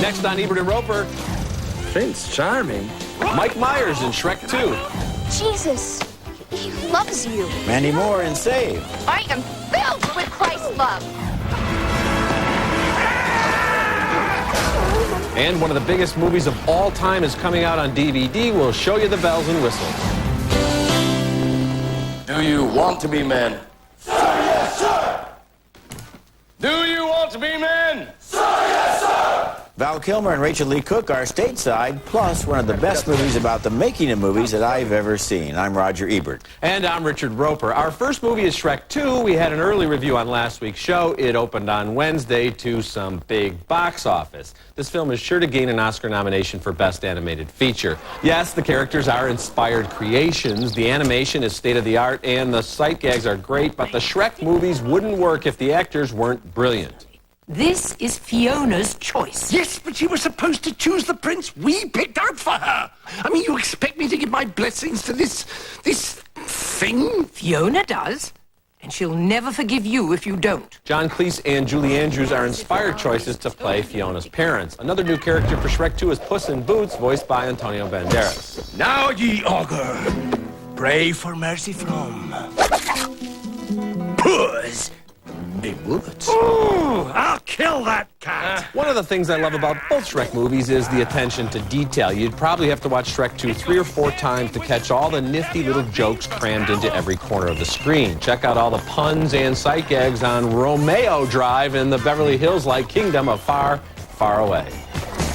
Next on Ebert and Roeper, Prince Charming. Mike Myers in Shrek 2. Jesus, he loves you. Mandy Moore in Save. I am filled with Christ's love. And one of the biggest movies of all time is coming out on DVD. We'll show you the bells and whistles. Do you want to be men? Sir, yes, sir! Do you want to be men? Sir, yes, sir! Val Kilmer and Rachel Lee Cook are Stateside, plus one of the best movies about the making of movies that I've ever seen. I'm Roger Ebert. And I'm Richard Roeper. Our first movie is Shrek 2. We had an early review on last week's show. It opened on Wednesday to some big box office. This film is sure to gain an Oscar nomination for Best Animated Feature. Yes, the characters are inspired creations, the animation is state-of-the-art, and the sight gags are great, but the Shrek movies wouldn't work if the actors weren't brilliant. This is Fiona's choice. Yes, but she was supposed to choose the prince we picked out for her. I mean, you expect me to give my blessings to this thing? Fiona does, and she'll never forgive you if you don't. John Cleese and Julie Andrews are inspired choices to play Fiona's parents. Another new character for Shrek 2 is Puss in Boots, voiced by Antonio Banderas. Now, ye augur, pray for mercy from Puss in Boots. Ooh, I'll kill that cat. One of the things I love about both Shrek movies is the attention to detail. You'd probably have to watch Shrek 2 3 or 4 times to catch all the nifty little jokes crammed into every corner of the screen. Check out all the puns and sight gags on Romeo Drive in the Beverly Hills-like kingdom of Far, Far Away.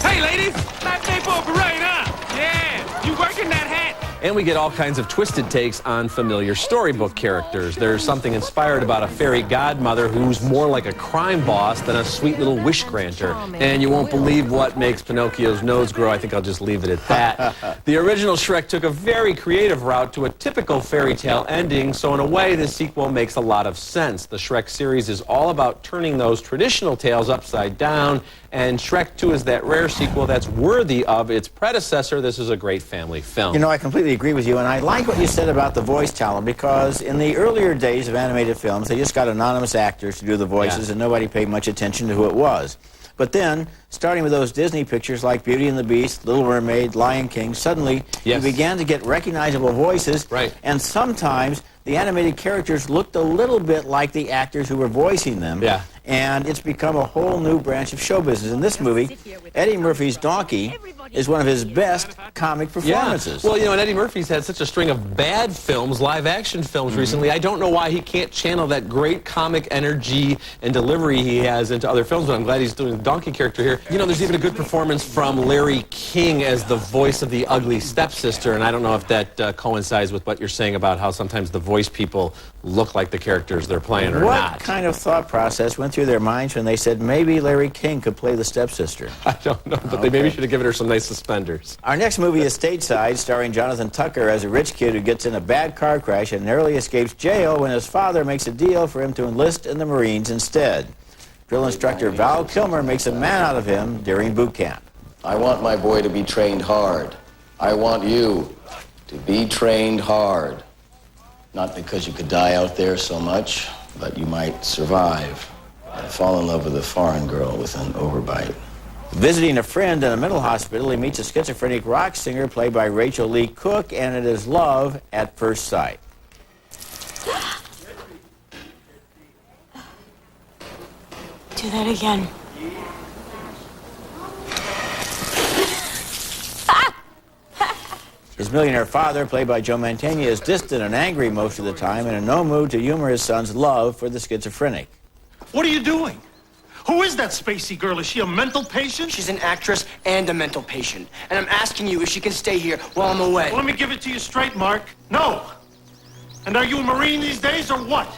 Hey, ladies, nice day for a parade, huh? Yeah, you working that hat? And we get all kinds of twisted takes on familiar storybook characters. There's something inspired about a fairy godmother who's more like a crime boss than a sweet little wish granter. And you won't believe what makes Pinocchio's nose grow. I think I'll just leave it at that. The original Shrek took a very creative route to a typical fairy tale ending, so in a way, the sequel makes a lot of sense. The Shrek series is all about turning those traditional tales upside down, and Shrek 2 is that rare sequel that's worthy of its predecessor. This is a great family film. You know, I completely agree with you, and I like what you said about the voice talent, because in the earlier days of animated films, they just got anonymous actors to do the voices, and nobody paid much attention to who it was. But then, starting with those Disney pictures like Beauty and the Beast, Little Mermaid, Lion King, suddenly you began to get recognizable voices, and sometimes the animated characters looked a little bit like the actors who were voicing them. And it's become a whole new branch of show business. In this movie, Eddie Murphy's donkey is one of his best comic performances. Well, you know, and Eddie Murphy's had such a string of bad films, live-action films recently. I don't know why he can't channel that great comic energy and delivery he has into other films, but I'm glad he's doing the donkey character here. You know, there's even a good performance from Larry King as the voice of the ugly stepsister, and I don't know if that coincides with what you're saying about how sometimes the voice people look like the characters they're playing or not. What kind of thought process went through their minds when they said maybe Larry King could play the stepsister? I don't know, but they maybe should have given her some nice suspenders. Our next movie is Stateside, starring Jonathan Tucker as a rich kid who gets in a bad car crash and narrowly escapes jail when his father makes a deal for him to enlist in the Marines instead. Drill instructor Val Kilmer makes a man out of him during boot camp. I want my boy to be trained hard. I want you to be trained hard. Not because you could die out there so much, but you might survive and fall in love with a foreign girl with an overbite. Visiting a friend in a mental hospital, he meets a schizophrenic rock singer played by Rachel Lee Cook, and it is love at first sight. Do that again. His millionaire father, played by Joe Mantegna, is distant and angry most of the time and in no mood to humor his son's love for the schizophrenic. What are you doing? Who is that spacey girl? Is she a mental patient? She's an actress and a mental patient. And I'm asking you if she can stay here while I'm away. Well, let me give it to you straight, Mark. No. And are you a Marine these days or what?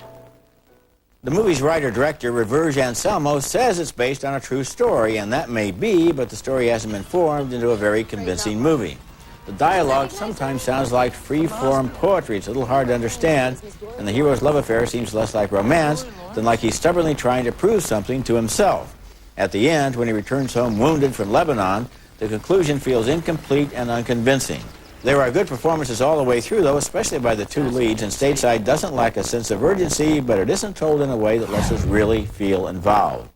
The movie's writer-director, Reverge Anselmo, says it's based on a true story, and that may be, but the story hasn't been formed into a very convincing movie. The dialogue sometimes sounds like free-form poetry. It's a little hard to understand, and the hero's love affair seems less like romance than like he's stubbornly trying to prove something to himself. At the end, when he returns home wounded from Lebanon, the conclusion feels incomplete and unconvincing. There are good performances all the way through, though, especially by the two leads, and Stateside doesn't lack a sense of urgency, but it isn't told in a way that lets us really feel involved.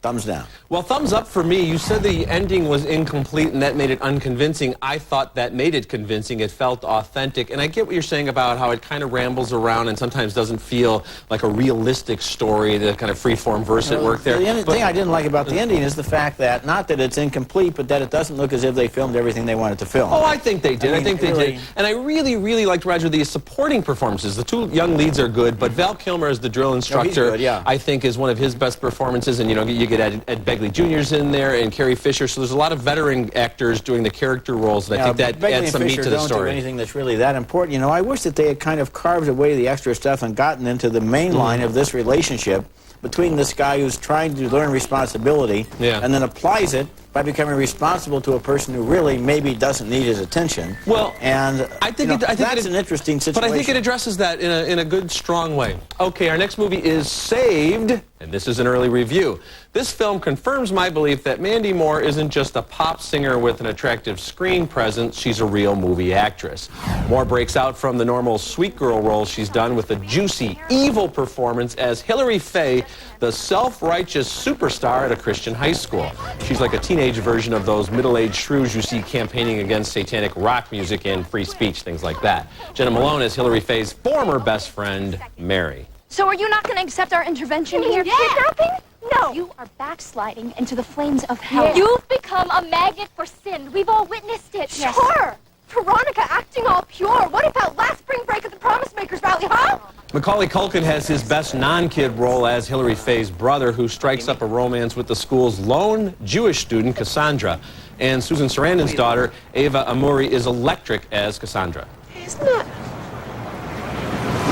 Thumbs down. Well, thumbs up for me. You said the ending was incomplete and that made it unconvincing. I thought that made it convincing. It felt authentic. And I get what you're saying about how it kind of rambles around and sometimes doesn't feel like a realistic story, the kind of free-form verse at work there. The thing I didn't like about the ending is the fact that, not that it's incomplete, but that it doesn't look as if they filmed everything they wanted to film. Oh, I think they did. I think they really did. And I really, really liked, Roger, the supporting performances. The two young leads are good, but Val Kilmer as the drill instructor, good, yeah. I think, is one of his best performances. And, you know, you get Ed Begley Jr.'s in there and Carrie Fisher. So there's a lot of veteran actors doing the character roles, and I think that Begley adds some and meat Fisher to the don't story. do anything that's really that important. You know, I wish that they had kind of carved away the extra stuff and gotten into the main line of this relationship between this guy who's trying to learn responsibility and then applies it by becoming responsible to a person who really maybe doesn't need his attention. Well, and I think, that's an interesting situation. But I think it addresses that in a good, strong way. Okay, our next movie is Saved, and this is an early review. This film confirms my belief that Mandy Moore isn't just a pop singer with an attractive screen presence, she's a real movie actress. Moore breaks out from the normal sweet girl role she's done with a juicy, evil performance as Hilary Faye, the self-righteous superstar at a Christian high school. She's like a teenage version of those middle-aged shrews you see campaigning against satanic rock music and free speech, things like that. Jenna Malone is Hilary Faye's former best friend, Mary. So are you not going to accept our intervention here? Kidnapping? No. You are backsliding into the flames of hell. You've become a magnet for sin. We've all witnessed it. Sure. Veronica acting all pure. What about last spring break at the Promise Makers Rally, huh? Macaulay Culkin has his best non-kid role as Hilary Faye's brother, who strikes up a romance with the school's lone Jewish student, Cassandra. And Susan Sarandon's daughter, Ava Amuri, is electric as Cassandra. Isn't that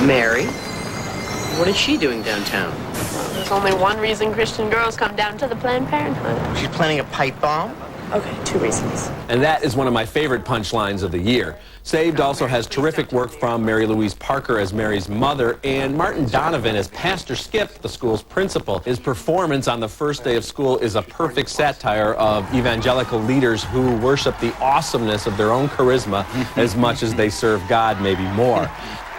Mary? What is she doing downtown? There's only one reason Christian girls come down to the Planned Parenthood. She's planning a pipe bomb? Okay, two reasons. And that is one of my favorite punchlines of the year. Saved also has terrific work from Mary Louise Parker as Mary's mother and Martin Donovan as Pastor Skip, the school's principal. His performance on the first day of school is a perfect satire of evangelical leaders who worship the awesomeness of their own charisma as much as they serve God, maybe more.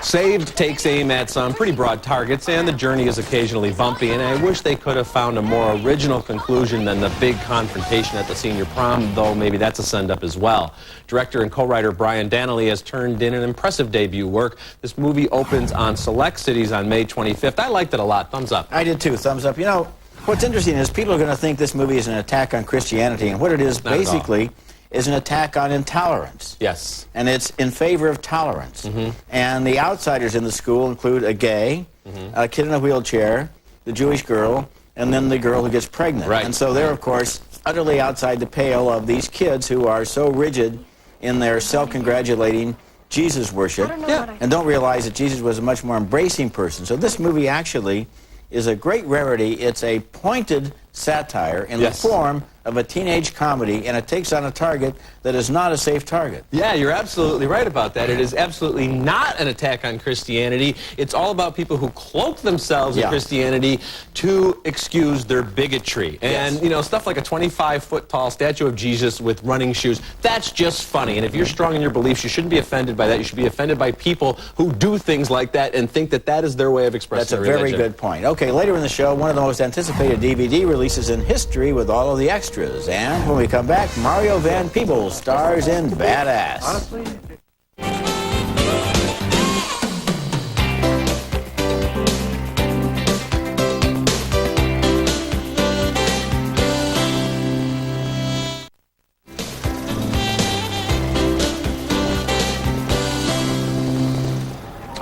Saved takes aim at some pretty broad targets, and the journey is occasionally bumpy, and I wish they could have found a more original conclusion than the big confrontation at the senior prom, though maybe that's a send-up as well. Director and co-writer Brian Dannelly has turned in an impressive debut work. This movie opens on select cities on May 25th. I liked it a lot. Thumbs up. I did too. Thumbs up. You know, what's interesting is people are going to think this movie is an attack on Christianity, and what it is basically is an attack on intolerance. Yes. And it's in favor of tolerance. And the outsiders in the school include a gay, a kid in a wheelchair, the Jewish girl, and then the girl who gets pregnant. Right. And so they're, of course, utterly outside the pale of these kids who are so rigid in their self-congratulating Jesus worship and don't realize that Jesus was a much more embracing person. So this movie actually is a great rarity. It's a pointed satire in the form of a teenage comedy, and it takes on a target that is not a safe target. Yeah, you're absolutely right about that. It is absolutely not an attack on Christianity. It's all about people who cloak themselves in Christianity to excuse their bigotry. And, you know, stuff like a 25-foot-tall statue of Jesus with running shoes, that's just funny. And if you're strong in your beliefs, you shouldn't be offended by that. You should be offended by people who do things like that and think that that is their way of expressing their religion. That's a very good point. Okay, later in the show, one of the most anticipated DVD releases in history with all of the extras. And when we come back, Mario Van Peebles stars in Badasssss. Honestly,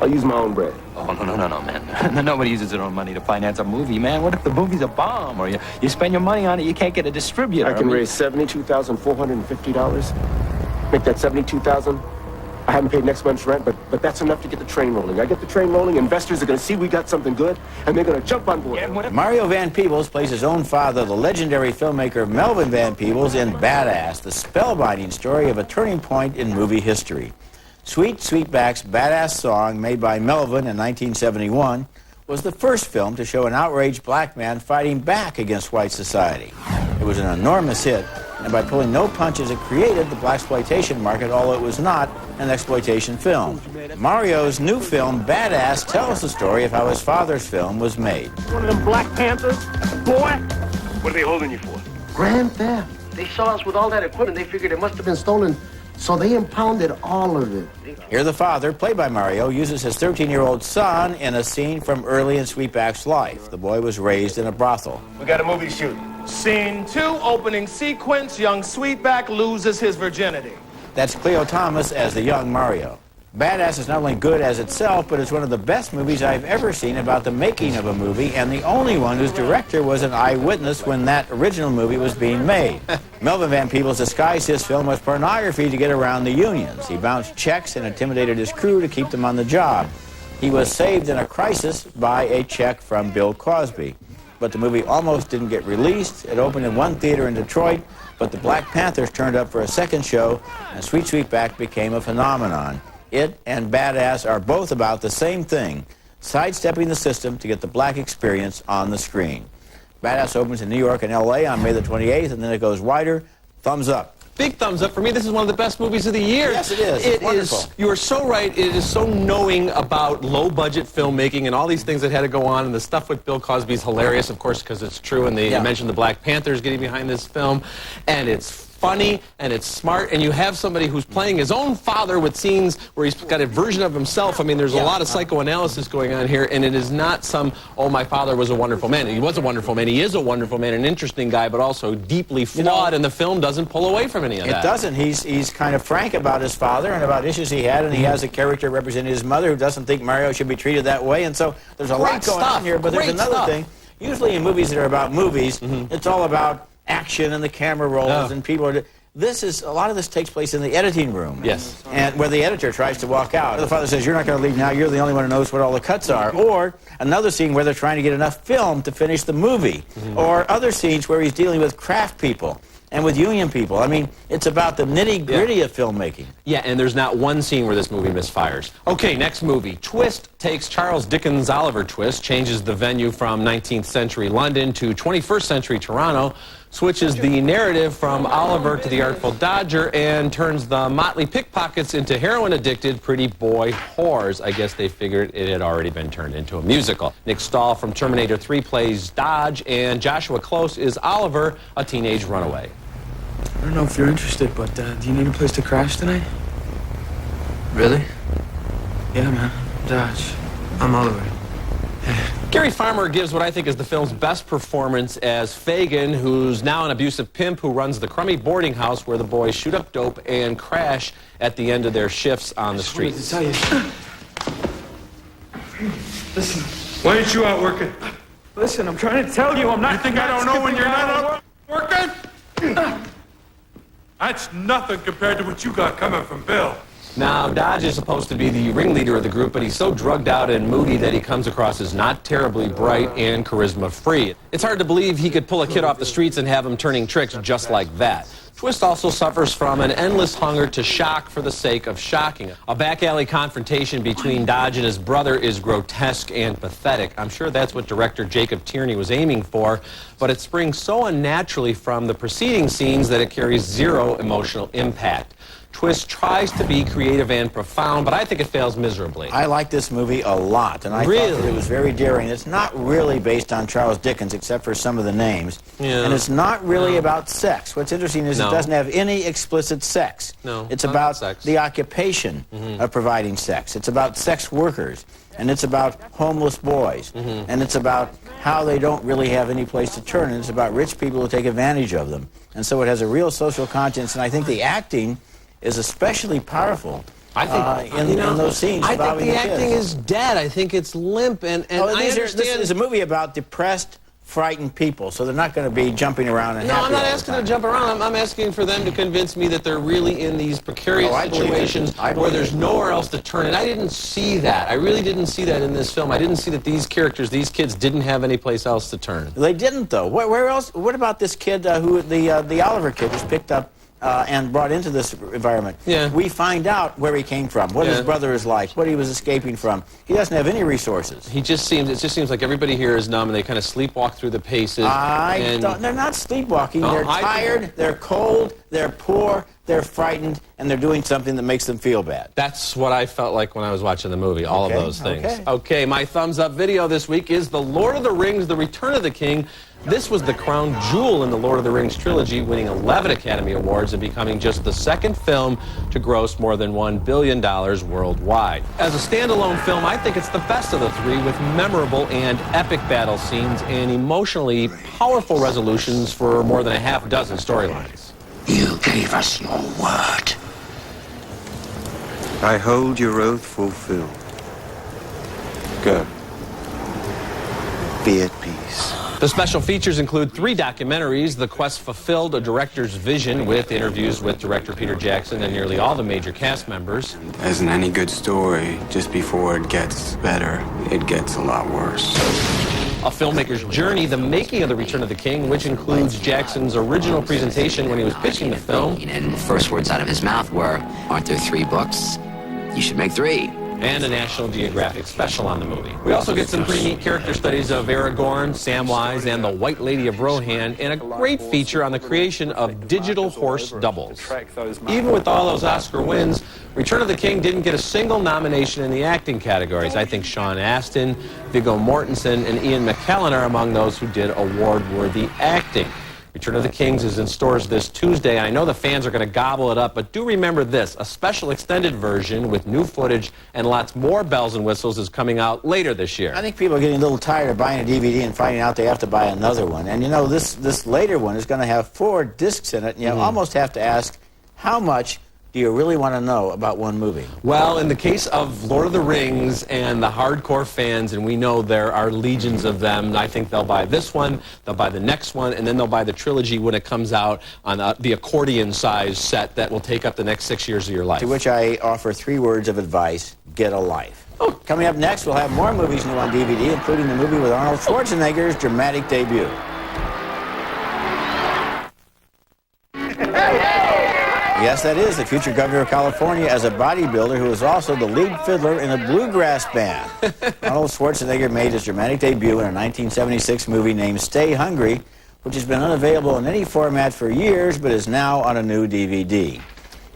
I'll use my own bread. Oh, no, man. Nobody uses their own money to finance a movie, man. What if the movie's a bomb or you spend your money on it, you can't get a distributor? I can raise $72,450. Make that $72,000. I haven't paid next month's rent, but that's enough to get the train rolling. I get the train rolling, investors are going to see we got something good, and they're going to jump on board. Mario Van Peebles plays his own father, the legendary filmmaker Melvin Van Peebles, in Badasssss, the spellbinding story of a turning point in movie history. Sweet Sweetback's Badasssss song, made by Melvin in 1971, was the first film to show an outraged black man fighting back against white society. It was an enormous hit, and by pulling no punches, it created the blaxploitation market, although it was not an exploitation film. Mario's new film, Badasssss, tells the story of how his father's film was made. One of them Black Panthers? Boy, What are they holding you for? Grand theft. They saw us with all that equipment. They figured it must have been stolen, so they impounded all of it. Here the father, played by Mario, uses his 13-year-old son in a scene from early in Sweetback's life. The boy was raised in a brothel. We got a movie to shoot. Scene 2, opening sequence. Young Sweetback loses his virginity. That's Cleo Thomas as the young Mario. Badass is not only good as itself, but it's one of the best movies I've ever seen about the making of a movie, and the only one whose director was an eyewitness when that original movie was being made. Melvin Van Peebles disguised his film with pornography to get around the unions. He bounced checks and intimidated his crew to keep them on the job. He was saved in a crisis by a check from Bill Cosby. But the movie almost didn't get released. It opened in one theater in Detroit, but the Black Panthers turned up for a second show, and Sweet Sweetback became a phenomenon. It and Badass are both about the same thing, sidestepping the system to get the black experience on the screen. Badass opens in New York and L.A. on May the 28th, and then it goes wider. Thumbs up. Big thumbs up for me. This is one of the best movies of the year. Yes, it is. It's wonderful. You are so right. It is so knowing about low-budget filmmaking and all these things that had to go on. And the stuff with Bill Cosby is hilarious, of course, because it's true. And you mentioned the Black Panthers getting behind this film. And it's funny, and it's smart, and you have somebody who's playing his own father with scenes where he's got a version of himself. I mean, there's a lot of psychoanalysis going on here, and it is not some, oh, my father was a wonderful man. He was a wonderful man. He is a wonderful man, an interesting guy, but also deeply flawed, and the film doesn't pull away from any of that. It doesn't. He's kind of frank about his father and about issues he had, and he has a character representing his mother who doesn't think Mario should be treated that way, and so there's a lot going on here, but there's another thing. Usually in movies that are about movies, it's all about action and the camera rolls and people are... A lot of this takes place in the editing room. Yes. And where the editor tries to walk out. The father says, you're not going to leave now, you're the only one who knows what all the cuts are. Or another scene where they're trying to get enough film to finish the movie. Or other scenes where he's dealing with craft people and with union people. I mean, it's about the nitty-gritty of filmmaking. Yeah, and there's not one scene where this movie misfires. Okay, next movie. Twist takes Charles Dickens' Oliver Twist, changes the venue from 19th century London to 21st century Toronto, switches the narrative from Oliver to the Artful Dodger, and turns the motley pickpockets into heroin-addicted pretty boy whores. I guess they figured it had already been turned into a musical. Nick Stahl from Terminator 3 plays Dodge, and Joshua Close is Oliver, a teenage runaway. I don't know if you're interested, but do you need a place to crash tonight? Really? Yeah, man. Dodge. I'm Oliver. Gary Farmer gives what I think is the film's best performance as Fagin, who's now an abusive pimp who runs the crummy boarding house where the boys shoot up dope and crash at the end of their shifts on the streets. I just wanted to tell you. Listen. Why aren't you out working? Listen, I'm trying to tell you, I'm not... You think I don't know when you're not out working? That's nothing compared to what you got coming from Bill. Now, Dodge is supposed to be the ringleader of the group, but he's so drugged out and moody that he comes across as not terribly bright and charisma-free. It's hard to believe he could pull a kid off the streets and have him turning tricks just like that. Twist also suffers from an endless hunger to shock for the sake of shocking. A back-alley confrontation between Dodge and his brother is grotesque and pathetic. I'm sure that's what director Jacob Tierney was aiming for, but it springs so unnaturally from the preceding scenes that it carries zero emotional impact. Twist tries to be creative and profound, but I think it fails miserably. I like this movie a lot, and I thought that it was very daring. It's not really based on Charles Dickens, except for some of the names. And it's not really about sex. What's interesting is it doesn't have any explicit sex. It's about the occupation of providing sex. It's about sex workers, and it's about homeless boys, and it's about how they don't really have any place to turn, and it's about rich people who take advantage of them. And so it has a real social conscience, and I think the acting is especially powerful in those scenes. I think the acting is dead. I think it's limp, and I understand... This is a movie about depressed, frightened people, so they're not going to be jumping around and No, I'm not asking them to jump around. I'm asking for them to convince me that they're really in these precarious situations where there's nowhere else to turn. And I didn't see that. I really didn't see that in this film. I didn't see that these characters, these kids, didn't have any place else to turn. They didn't, though. Where else? What about this kid the Oliver kid was picked up and brought into this environment? We find out where he came from, what his brother is like, what he was escaping from. He doesn't have any resources. It just seems like everybody here is numb and they kind of sleepwalk through the paces. They're not sleepwalking. They're tired, they're cold, they're poor, they're frightened, and they're doing something that makes them feel bad. That's what I felt like when I was watching the movie, all of those things. Okay, my thumbs up video this week is The Lord of the Rings, The Return of the King. This was the crown jewel in the Lord of the Rings trilogy, winning 11 Academy Awards and becoming just the second film to gross more than $1 billion worldwide. As a standalone film, I think it's the best of the three, with memorable and epic battle scenes and emotionally powerful resolutions for more than a half dozen storylines. You gave us your word. I hold your oath fulfilled. Go. Be at peace. The special features include 3 documentaries, The Quest Fulfilled, a director's vision, with interviews with director Peter Jackson and nearly all the major cast members. As in any good story, just before it gets better, it gets a lot worse. A filmmaker's journey, the making of The Return of the King, which includes Jackson's original presentation when he was pitching the film. And the first words out of his mouth were, "Aren't there 3 books? You should make 3. And a National Geographic special on the movie. We also get some pretty neat character studies of Aragorn, Samwise, and the White Lady of Rohan, and a great feature on the creation of digital horse doubles. Even with all those Oscar wins, Return of the King didn't get a single nomination in the acting categories. I think Sean Astin, Viggo Mortensen, and Ian McKellen are among those who did award-worthy acting. Return of the Kings is in stores this Tuesday. I know the fans are going to gobble it up, but do remember this. A special extended version with new footage and lots more bells and whistles is coming out later this year. I think people are getting a little tired of buying a DVD and finding out they have to buy another one. And, you know, this later one is going to have 4 discs in it, and you almost have to ask, how much do you really want to know about one movie? Well, in the case of Lord of the Rings and the hardcore fans, and we know there are legions of them, I think they'll buy this one, they'll buy the next one, and then they'll buy the trilogy when it comes out on the accordion-sized set that will take up the next 6 years of your life. To which I offer 3 words of advice: get a life. Coming up next, we'll have more movies new on DVD, including the movie with Arnold Schwarzenegger's dramatic debut. Yes, that is the future governor of California as a bodybuilder who is also the lead fiddler in a bluegrass band. Arnold Schwarzenegger made his dramatic debut in a 1976 movie named Stay Hungry, which has been unavailable in any format for years, but is now on a new DVD.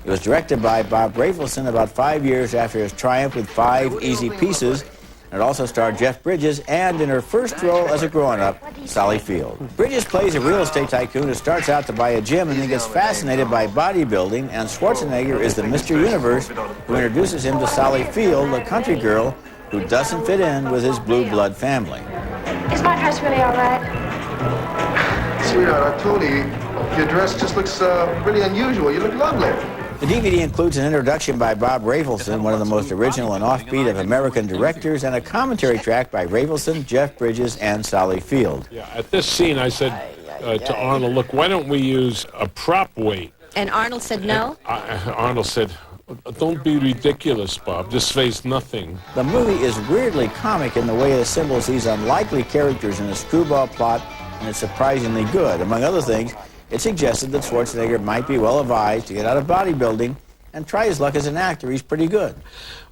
It was directed by Bob Rafelson about 5 years after his triumph with 5 Easy Pieces. It also starred Jeff Bridges and, in her first role as a grown-up, Sally Field. Bridges plays a real estate tycoon who starts out to buy a gym and then gets fascinated by bodybuilding, and Schwarzenegger is the Mr. Universe who introduces him to Sally Field, a country girl who doesn't fit in with his blue blood family. Is my dress really all right? Sweetheart, I told you, your dress just looks really unusual. You look lovely. The DVD includes an introduction by Bob Rafelson, one of the most original and offbeat of American directors, and a commentary track by Rafelson, Jeff Bridges, and Sally Field. Yeah, at this scene, I said to Arnold, look, why don't we use a prop weight? And Arnold said no? Arnold said, don't be ridiculous, Bob. This weighs nothing. The movie is weirdly comic in the way it assembles these unlikely characters in a screwball plot, and it's surprisingly good. Among other things, it suggested that Schwarzenegger might be well advised to get out of bodybuilding and try his luck as an actor. He's pretty good.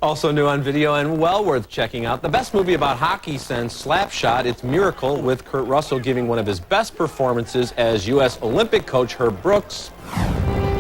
Also new on video and well worth checking out, the best movie about hockey since Slapshot, it's Miracle, with Kurt Russell giving one of his best performances as U.S. Olympic coach Herb Brooks.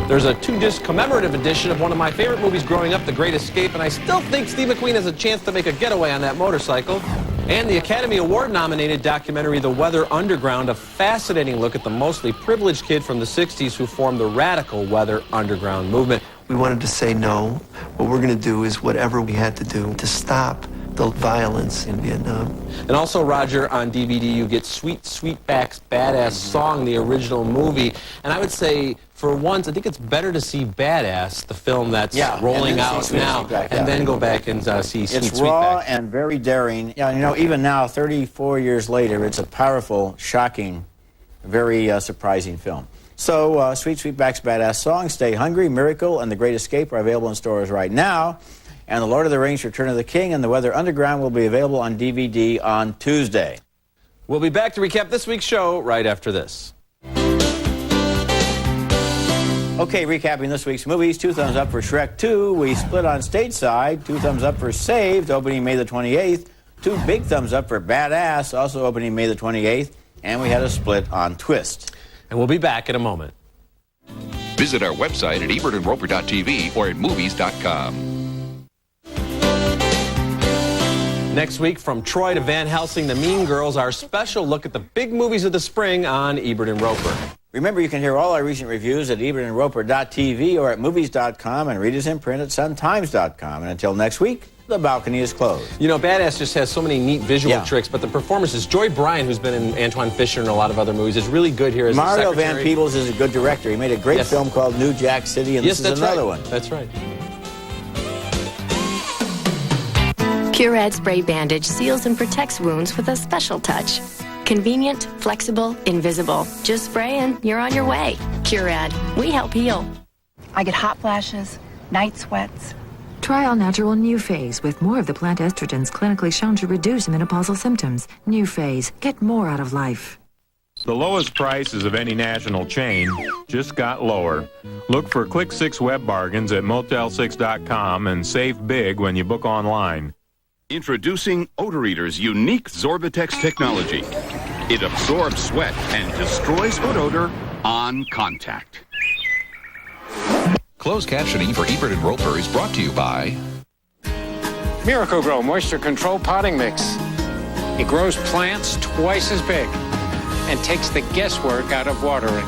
There's a 2-disc commemorative edition of one of my favorite movies growing up, The Great Escape, and I still think Steve McQueen has a chance to make a getaway on that motorcycle. And the Academy Award-nominated documentary The Weather Underground, a fascinating look at the mostly privileged kid from the 60s who formed the radical Weather Underground movement. We wanted to say no. What we're going to do is whatever we had to do to stop the violence in Vietnam. And also, Roger, on DVD you get Sweetback's Badasssss song, the original movie. And I would say, for once, I think it's better to see Badasssss, the film that's rolling out now, and then go back and see Sweetback. It's raw and very daring. Yeah, you know, even now, 34 years later, it's a powerful, shocking, very surprising film. So, Sweetback's Badasssss song, Stay Hungry, Miracle, and The Great Escape are available in stores right now. And The Lord of the Rings, Return of the King, and The Weather Underground will be available on DVD on Tuesday. We'll be back to recap this week's show right after this. Okay, recapping this week's movies, 2 thumbs up for Shrek 2. We split on Stateside. 2 thumbs up for Saved, opening May the 28th. 2 big thumbs up for Badasssss, also opening May the 28th. And we had a split on Twist. And we'll be back in a moment. Visit our website at ebertandroper.tv or at movies.com. Next week, from Troy to Van Helsing, The Mean Girls, our special look at the big movies of the spring on Ebert and Roeper. Remember, you can hear all our recent reviews at ebertandroper.tv or at movies.com, and read us in print at suntimes.com. And until next week, the balcony is closed. You know, Badasssss just has so many neat visual tricks, but the performances, Joy Bryan, who's been in Antoine Fisher and a lot of other movies, is really good here as Mario the secretary. Van Peebles is a good director. He made a great film called New Jack City, and this is another one. That's right. Curad Spray Bandage seals and protects wounds with a special touch. Convenient, flexible, invisible. Just spray and you're on your way. Curad, we help heal. I get hot flashes, night sweats. Try All Natural New Phase with more of the plant estrogens clinically shown to reduce menopausal symptoms. New Phase. Get more out of life. The lowest prices of any national chain just got lower. Look for Click 6 web bargains at Motel6.com and save big when you book online. Introducing Odor Eater's unique Zorbatex technology. It absorbs sweat and destroys foot odor on contact. Closed captioning for Ebert and Roeper is brought to you by Miracle-Gro Moisture Control Potting Mix. It grows plants twice as big and takes the guesswork out of watering.